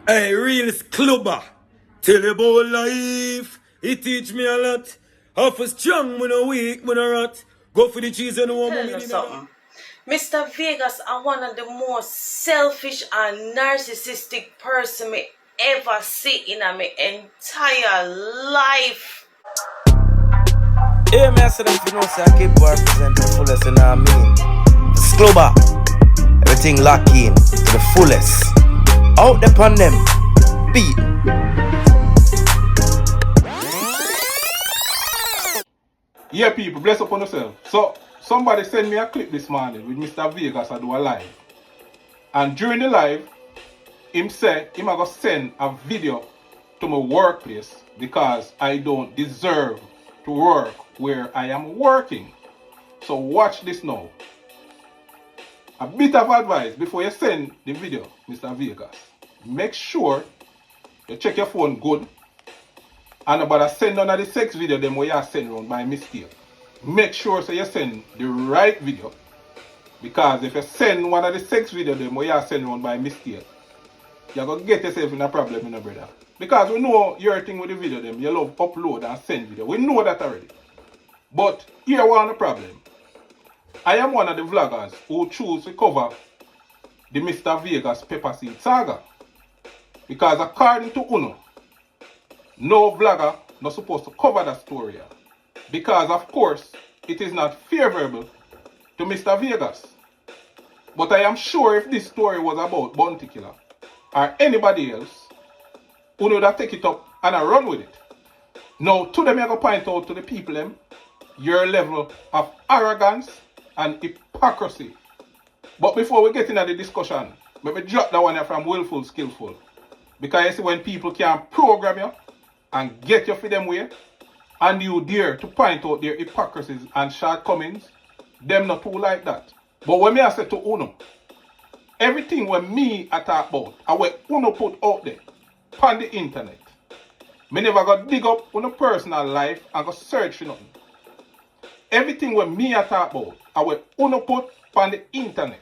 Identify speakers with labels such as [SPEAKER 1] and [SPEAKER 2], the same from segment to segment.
[SPEAKER 1] Hey, real Scluba. Tell you about life. It teach me a lot. Half a strong, when a weak, when a rot. Go for the cheese and one
[SPEAKER 2] Tell you something. Mr. Vegas are one of the most selfish and narcissistic person me ever see in my entire life.
[SPEAKER 3] Yeah, me I said that you know, say I keep representing the fullest, you know what I mean? Scluba, everything lock in to the fullest. Out upon them, beat.
[SPEAKER 4] Yeah, people, bless upon yourself. So, somebody sent me a clip this morning with Mr. Vegas. I do a live. And during the live, him said him I go send a video to my workplace because I don't deserve to work where I am working. So watch this now. A bit of advice before you send the video, Mr. Vegas. Make sure you check your phone good. And about to send none of the sex video them where you send around by mistake. Make sure so you send the right video. Because if you send one of the sex video them where you send around by mistake, you're going to get yourself in a problem, you know, brother. Because we know your thing with the video them, you love upload and send video. We know that already. But here one the problem. I am one of the vloggers who choose to cover the Mr. Vegas pepper seed saga. Because according to Uno, no vlogger not supposed to cover that story. Because of course, it is not favorable to Mr. Vegas. But I am sure if this story was about Bounty Killer or anybody else, who would have take it up and run with it. Now, to them, I go point out to the people them your level of arrogance and hypocrisy. But before we get into the discussion, let me drop that one here from Wilfulskilful. Because you see, when people can program you and get you for them way, and you dare to point out their hypocrisies and shortcomings, them not too like that. But when me I say to Uno, everything when me I talk about, and what Uno put out there on the internet, me never got dig up on a personal life and go search for nothing. Everything when me I talk about, and what Uno put on the internet,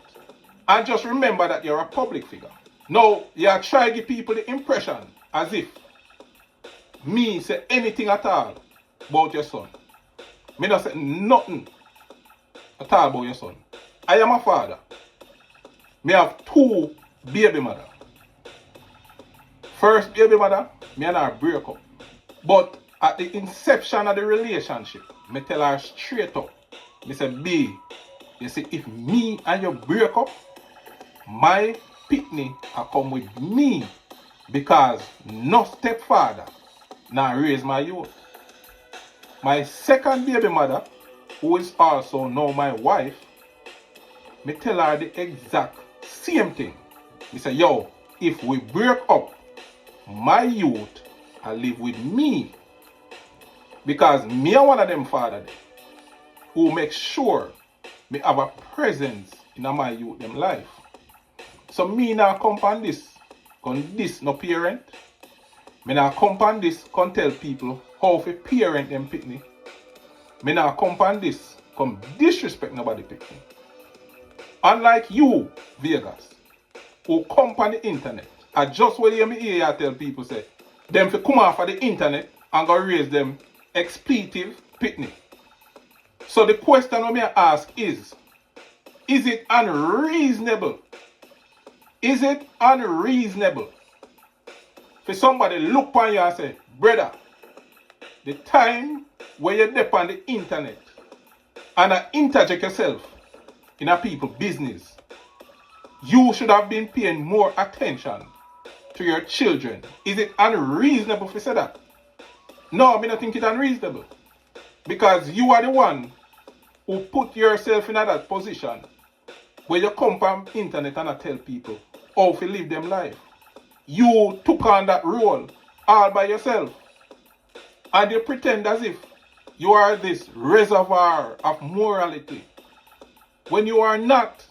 [SPEAKER 4] and just remember that you're a public figure. Now, you try to give people the impression as if me say anything at all about your son. Me not say nothing at all about your son. I am a father. Me have two baby mother. First baby mother, me and her break up. But at the inception of the relationship, me tell her straight up. Me say, B, you see, if me and you break up, my pitney will come with me because no stepfather now raise my youth. My second baby mother, who is also now my wife, me tell her the exact same thing. Me say, yo, if we break up, my youth will live with me. Because me are one of them father who make sure me have a presence in my youth them life. So me now come on this no parent. Me now come on this can tell people how to parent them pitney. Me now come on this come disrespect nobody pitney. Unlike you, Vegas, who come on the internet, I just when you hear you tell people say, them to come off of the internet and go raise them expletive pitney. So the question I may ask is it unreasonable? Is it unreasonable for somebody look on you and say, brother, the time where you're there on the internet and interject yourself in a people's business, you should have been paying more attention to your children. Is it unreasonable to say that? No, I don't think it's unreasonable. Because you are the one who put yourself in that position where you come on the internet and tell people how to live them life. You took on that role all by yourself. And you pretend as if you are this reservoir of morality. When you are not,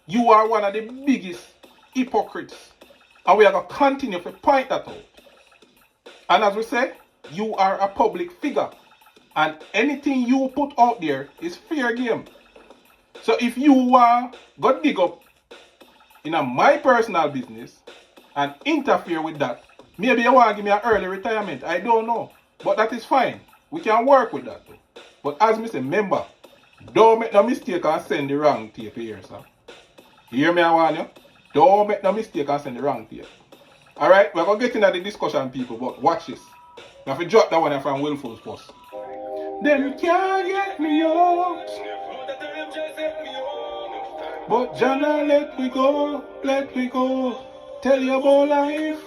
[SPEAKER 4] you are one of the biggest hypocrites. And we are going to continue to point that out. And as we say, you are a public figure. And anything you put out there is fair game. So if you go dig up in my personal business and interfere with that. Maybe you want to give me an early retirement. I don't know. But that is fine. We can work with that too. But as me say, remember, don't make no mistake and send the wrong tape here, sir. You hear me, I warn you? Don't make no mistake and send the wrong tape. Alright, we're going to get into the discussion, people, but watch this. Now, if you drop that one from Wilful's post. Them can't get me out. But Jana, let me go, let me go. Tell you about life.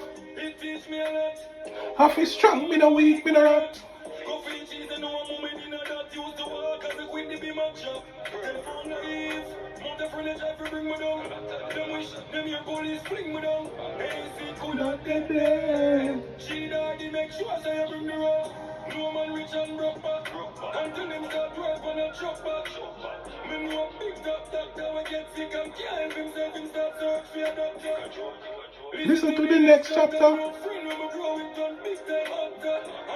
[SPEAKER 4] Half is strong, me no weak, me no rot.
[SPEAKER 1] No man rich and broke back. Until them start work on a truck back. Me know a big top doctor will get sick and can't help himself and start search for a doctor.
[SPEAKER 4] Listen to the next chapter.
[SPEAKER 1] And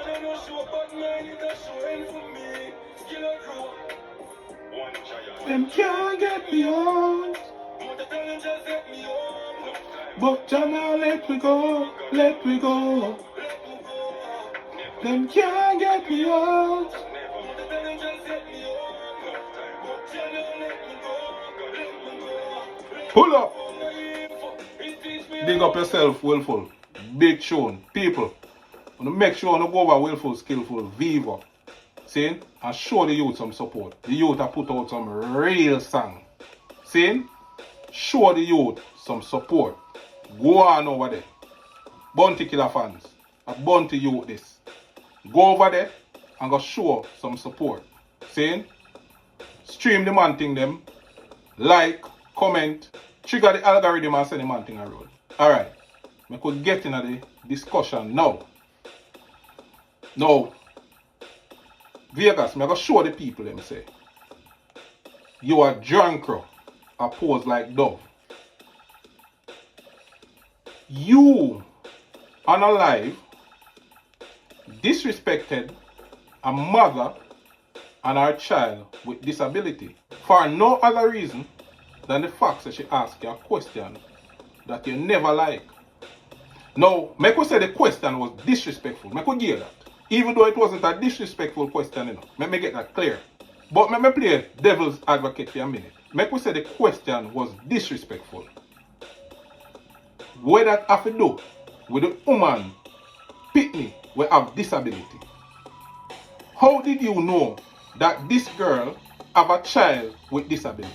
[SPEAKER 1] I know show bad mind, it a show end for me. Skill a grow.
[SPEAKER 4] Them can't get me out. But Jana, let me go, let me go. Them can't get me out. Pull up. Big up yourself, Wilful. Big tune. People, make sure you go over Wilfulskilful Viva. See? And show the youth some support. The youth have put out some real song. See? Show the youth some support. Go on over there. Bounty Killer fans. A Bounty youth this. Go over there and go show some support. See? Stream the man thing them. Like, comment, trigger the algorithm and send the man thing around. Alright. We could get into the discussion now. Now, Vegas, I'm going to show the people them say. You are drunk, a pose like dove. You, on a live, disrespected a mother and her child with disability for no other reason than the fact that she asked you a question that you never like. Now, make we say the question was disrespectful. Make we hear that. Even though it wasn't a disrespectful question, you know. Make me get that clear. But make me play devil's advocate for a minute. Make we say the question was disrespectful. What that have to do with the woman pitney will have disability? How did you know that this girl have a child with disability?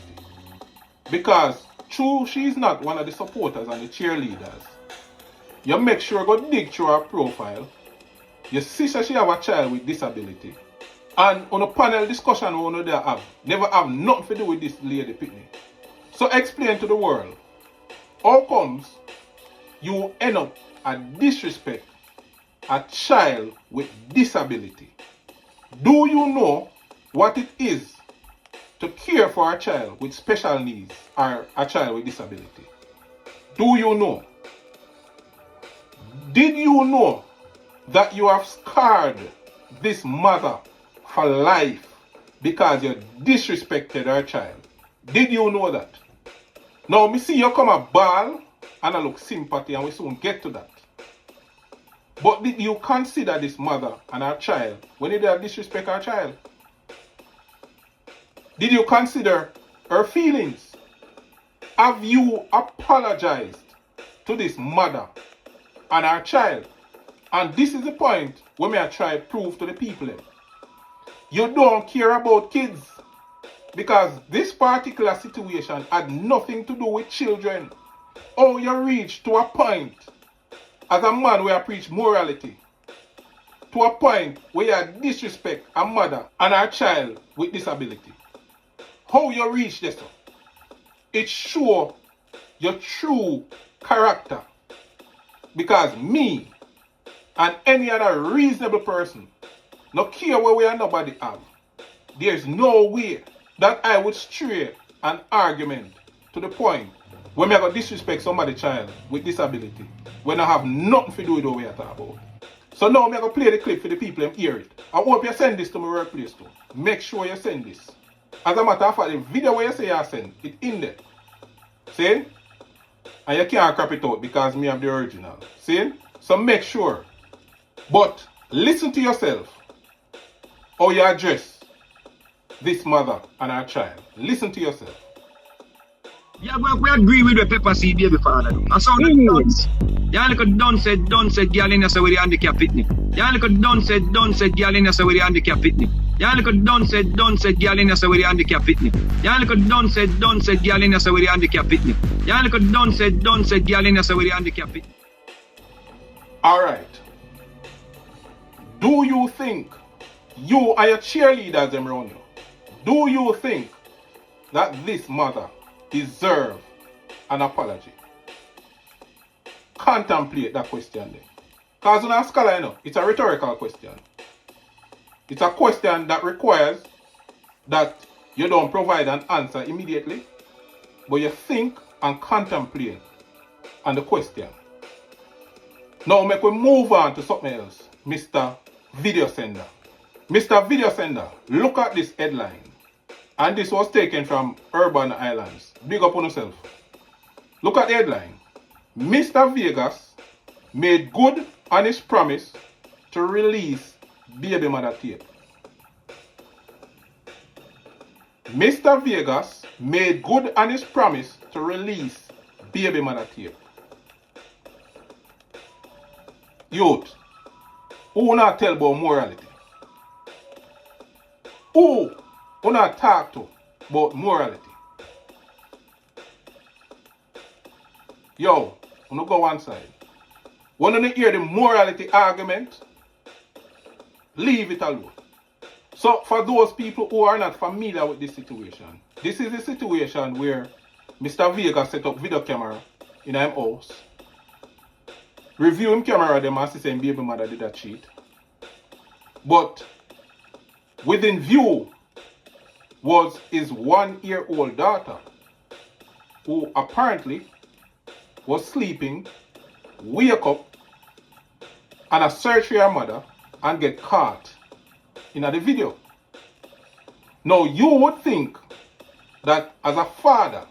[SPEAKER 4] Because true, she is not one of the supporters and the cheerleaders. You make sure you go dig through her profile. You see that she have a child with disability. And on a panel discussion we there have, never have nothing to do with this lady pitney. So explain to the world, how comes you end up and disrespect a child with disability? Do you know what it is to care for a child with special needs or a child with disability? Do you know? Did you know that you have scarred this mother for life because you disrespected her child? Did you know that? Now, me see you come a ball and I look sympathy and we soon get to that. But did you consider this mother and her child when you did disrespect her child? Did you consider her feelings? Have you apologized to this mother and her child? And this is the point where me I try to prove to the people. You don't care about kids. Because this particular situation had nothing to do with children. Oh, you reach to a point as a man where I preach morality, to a point where you disrespect a mother and her child with disability. How you reach this? It shows your true character. Because me and any other reasonable person, no care where we are nobody have, there's no way that I would stray an argument to the point when I go disrespect somebody's child with disability when I have nothing to do with what we are talking about. So now I'm going to play the clip for the people and hear it. I hope you send this to my workplace too. Make sure you send this. As a matter of fact, the video where you say you send, it in there. See? And you can't crop it out because me have the original. See? So make sure. But listen to yourself. How you address this mother and her child. Listen to yourself.
[SPEAKER 5] Yeah, but we agree with the pepper seed baby father. I saw the dance. Yeah, look at done said, girl in here say with the handicap pitney. Yeah, look at done said, girl in here say with the handicap pitney. Yeah, look at done said, girl in here say with the handicap pitney. Yeah, look at done said, girl in here say with the handicap pitney. Yeah, look at done said, girl in here say with the handicap pitney.
[SPEAKER 4] Alright. Do you think you and your cheerleaders them around you? Do you think that this mother deserves an apology? Contemplate that question then. Because you're not a scholar, you know, it's a rhetorical question. It's a question that requires that you don't provide an answer immediately, but you think and contemplate on the question. Now make we move on to something else, Mr. Video Sender. Mr. Video Sender, look at this headline. And this was taken from Urban Islands. Big up on yourself. Look at the headline. Mr. Vegas made good on his promise to release baby mother tape. Mr. Vegas made good on his promise to release baby mother tape. Youth, who not tell about morality? Who not talk to about morality? Yo, wanna go one side. Wanna hear the morality argument? Leave it alone. So for those people who are not familiar with this situation, this is a situation where Mr. Vegas set up video camera in his house. Review him camera them and see saying baby mother did a cheat. But within view was his 1-year-old daughter, who apparently was sleeping, wake up, and a search for her mother and get caught in the video. Now you would think that as a father,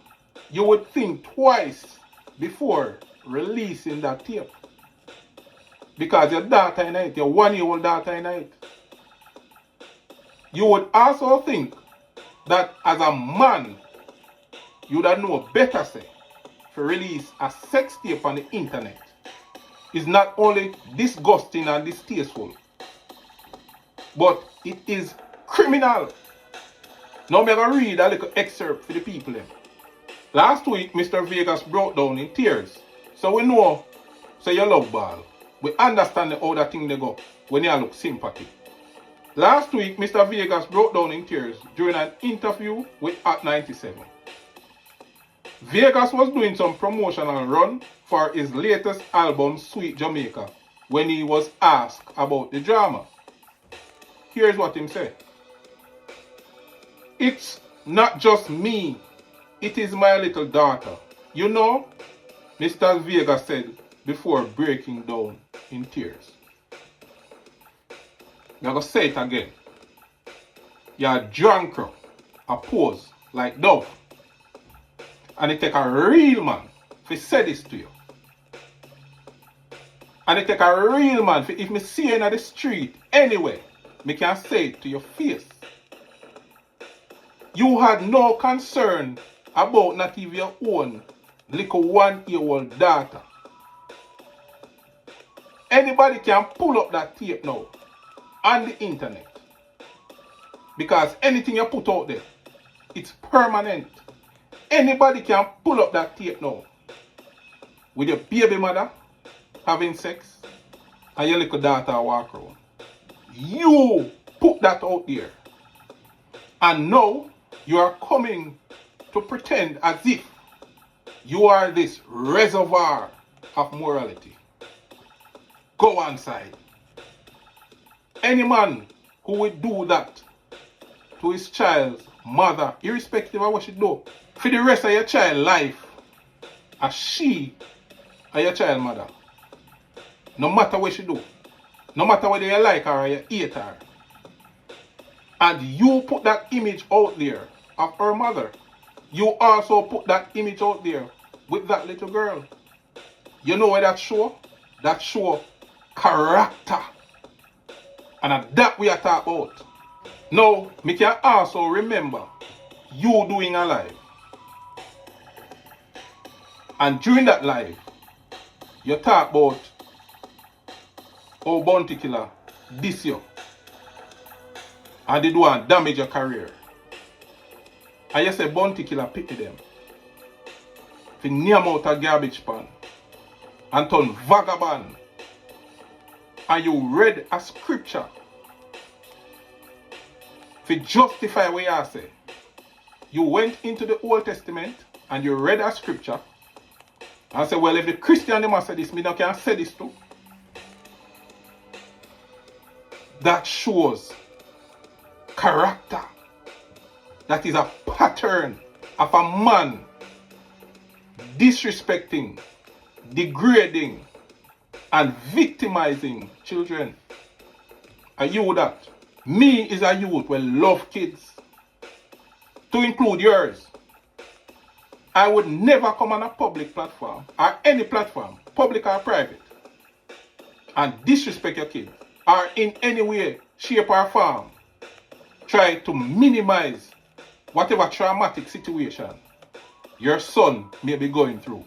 [SPEAKER 4] you would think twice before releasing that tape. Because your daughter in it, your 1-year-old daughter in it. You would also think that as a man, you would know better say to release a sex tape on the internet is not only disgusting and distasteful, but it is criminal. Now I'm going to read a little excerpt for the people. Last week, Mr. Vegas broke down in tears. So we know, so you love ball. We understand how that thing they go when you look sympathy. Last week, Mr. Vegas broke down in tears during an interview with At 97. Vegas was doing some promotional run for his latest album, Sweet Jamaica, when he was asked about the drama. Here's what he said. It's not just me, it is my little daughter. You know, Mr. Vegas said before breaking down in tears. I'm going to say it again. You're drunk, a pose like dove. And it take a real man to say this to you. And it take a real man for if me see you in the street anyway, me can say it to your face. You had no concern about not even your own little 1-year-old daughter. Anybody can pull up that tape now on the internet. Because anything you put out there, it's permanent. Anybody can pull up that tape now with your baby mother having sex and your little daughter walk around. You put that out there. And now you are coming to pretend as if you are this reservoir of morality. Go on side. Any man who would do that to his child's mother, irrespective of what she do, for the rest of your child's life, as she or your child mother, no matter what she do, no matter whether you like her or you hate her, and you put that image out there of her mother, you also put that image out there with that little girl. You know what that show? That show character. And that we are talking about. Now, me can also remember you doing a live. And during that live, you talk about how bounty killer this year. And they do and damage your career. And you say bounty killer pity them. Fi name out a garbage pan. And turn vagabond. And you read a scripture. To justify what you say. You went into the Old Testament and you read a scripture. And say, well, if the Christian them say this, me not can say this too. That shows character. That is a pattern of a man disrespecting, degrading, and victimizing children. Are you that? Me is a youth will love kids. To include yours. I would never come on a public platform or any platform, public or private, and disrespect your kids or in any way, shape or form try to minimize whatever traumatic situation your son may be going through.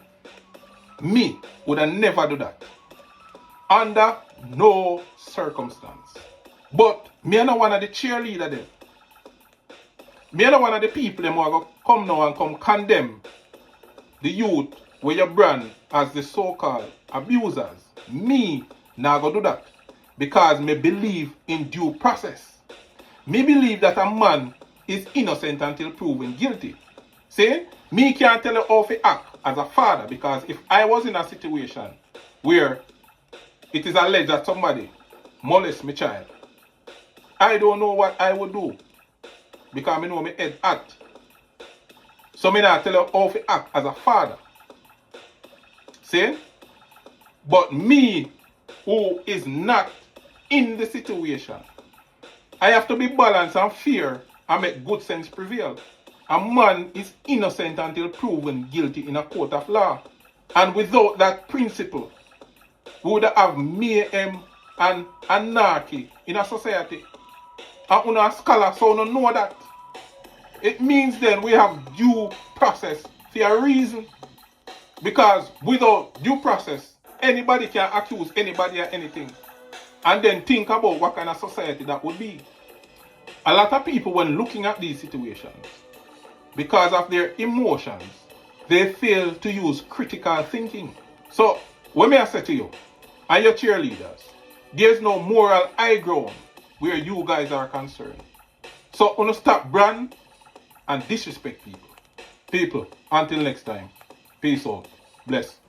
[SPEAKER 4] Me would have never do that. Under no circumstance. But me are not one of the cheerleader them. Me are not one of the people them who are going to come now and come condemn the youth where you brand as the so-called abusers. Me not going to do that. Because me believe in due process. Me believe that a man is innocent until proven guilty. See? Me can't tell you how to act as a father, because if I was in a situation where it is alleged that somebody molest my child, I don't know what I would do, because I know my head act. So me not tell you how to act as a father. See? But me, who is not in the situation, I have to be balanced and fair and make good sense prevail. A man is innocent until proven guilty in a court of law. And without that principle, we would have mayhem and anarchy in a society. And we are a scholar, so we don't know that. It means then we have due process for a reason. Because without due process, anybody can accuse anybody of anything. And then think about what kind of society that would be. A lot of people, when looking at these situations, because of their emotions, they fail to use critical thinking. So, what may I say to you, and your cheerleaders, there's no moral high ground where you guys are concerned. So, want to stop brand and disrespect people. People, until next time, peace out. Bless.